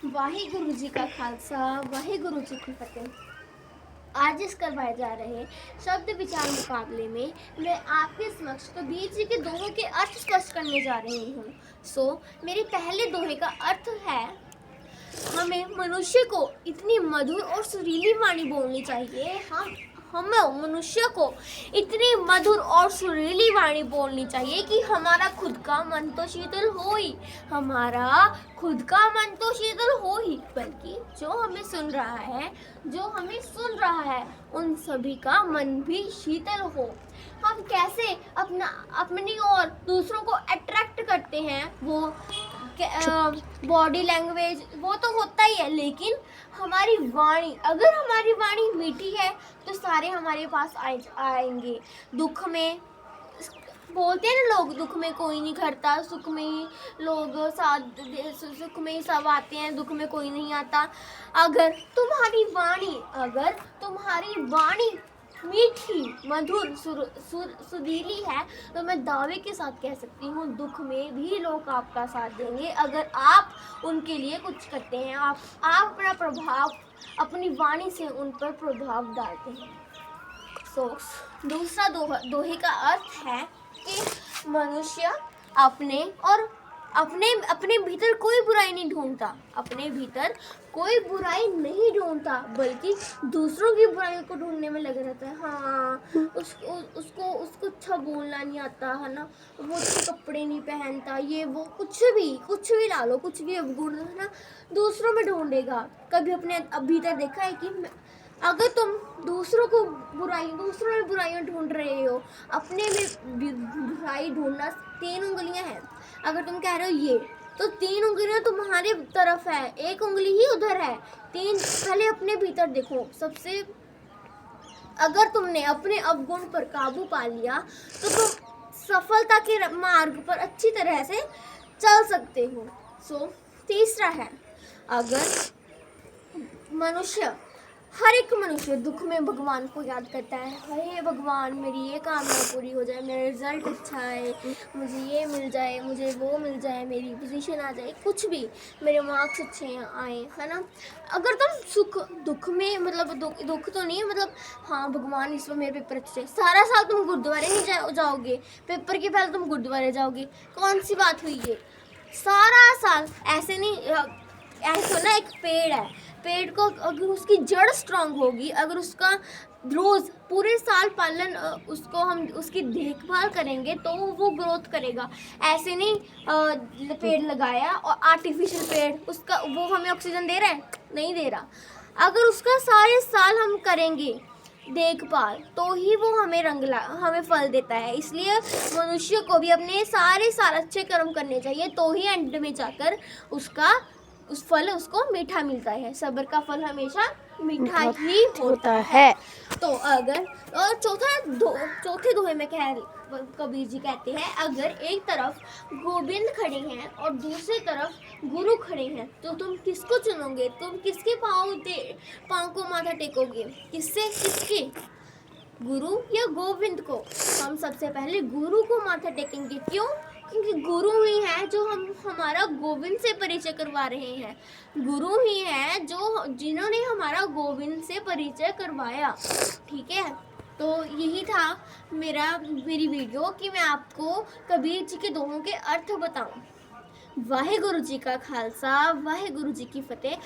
वाहिगुरु जी का खालसा वाहिगुरु जी की फतेह। आज इस करवाए जा रहे शब्द विचार मुकाबले में मैं आपके समक्ष कबीर जी के दोहों के अर्थ स्पष्ट करने जा रही हूँ। मेरे पहले दोहे का अर्थ है, हमें मनुष्य को इतनी मधुर और सुरीली वाणी बोलनी चाहिए। हमें मनुष्य को इतनी मधुर और सुरीली वाणी बोलनी चाहिए कि हमारा खुद का मन तो शीतल हो ही, हमारा खुद का मन तो शीतल हो ही, बल्कि जो हमें सुन रहा है उन सभी का मन भी शीतल हो। हम कैसे अपनी और दूसरों को अट्रैक्ट करते हैं, वो बॉडी लैंग्वेज वो तो होता ही है, लेकिन हमारी वाणी, अगर हमारी वाणी मीठी है तो सारे हमारे पास आएंगे। दुख में बोलते हैं ना लोग, दुख में कोई नहीं खड़ता, सुख में ही लोग साथ, सुख में ही सब आते हैं, दुख में कोई नहीं आता। अगर तुम्हारी वाणी मीठी, मधुर, सुरीली है तो मैं दावे के साथ कह सकती हूँ, दुख में भी लोग आपका साथ देंगे अगर आप उनके लिए कुछ करते हैं। आप अपना प्रभाव अपनी वाणी से उन पर प्रभाव डालते हैं। दूसरा दोहे का अर्थ है कि मनुष्य अपने भीतर कोई बुराई नहीं ढूंढता, बल्कि दूसरों की बुराइयों को ढूंढने में लगा रहता है। हाँ, उसको अच्छा बोलना नहीं आता है ना, वो अच्छे कपड़े नहीं पहनता, ये वो कुछ भी ला लो, कुछ भी अवगुण है ना दूसरों में ढूंढेगा। कभी अपने भीतर देखा है कि अगर तुम दूसरों में बुराइयां ढूंढ रहे हो, अपने में बुराई ढूंढना 3 उंगलियां हैं। अगर तुम कह रहे हो ये, तो 3 उंगलियां तुम्हारे तरफ है, 1 उंगली ही उधर है। पहले अपने भीतर देखो। अगर तुमने अपने अवगुण पर काबू पा लिया तो तुम सफलता के मार्ग पर अच्छी तरह से चल सकते हो। तीसरा है, अगर हर एक मनुष्य दुख में भगवान को याद करता है, हे भगवान मेरी ये कामना पूरी हो जाए, मेरा रिजल्ट अच्छा आए, मुझे ये मिल जाए, मुझे वो मिल जाए, मेरी पोजीशन आ जाए, कुछ भी, मेरे मार्क्स अच्छे आए, है ना। अगर तुम दुख में, मतलब दुख तो नहीं, मतलब हाँ भगवान इस बार मेरे पेपर अच्छे, सारा साल तुम गुरुद्वारे नहीं जाओगे, पेपर के पहले तुम गुरुद्वारे जाओगे, कौन सी बात हुई ये? सारा साल ऐसे नहीं। ऐसे ना, एक पेड़ को अगर उसकी जड़ स्ट्रांग होगी, अगर उसका रोज पूरे साल पालन, हम उसकी देखभाल करेंगे तो वो ग्रोथ करेगा। ऐसे नहीं पेड़ लगाया और आर्टिफिशियल पेड़, वो हमें ऑक्सीजन दे रहा है? नहीं दे रहा। अगर उसका सारे साल हम करेंगे देखभाल तो ही वो हमें फल देता है। इसलिए मनुष्य को भी अपने सारे साल अच्छे कर्म करने चाहिए, तो ही एंड में जाकर उस फल उसको मीठा मिलता है। सब्र का फल हमेशा मीठा ही होता है। तो अगर और चौथे दोहे में कबीर जी कहते हैं, अगर एक तरफ गोविंद खड़े हैं और दूसरी तरफ गुरु खड़े हैं तो तुम किसको चुनोगे? तुम किसके पाँव को माथा टेकोगे? किसके? गुरु या गोविंद को? हम सबसे पहले गुरु को माथा टेकेंगे। क्यों? क्योंकि गुरु ही है जो हमारा गोविंद से परिचय करवा रहे हैं। गुरु ही है जिन्होंने हमारा गोविंद से परिचय करवाया। ठीक है, तो यही था मेरी वीडियो कि मैं आपको कबीर जी के दोहों के अर्थ बताऊं। वाहिगुरु जी का खालसा वाहिगुरु जी की फतेह।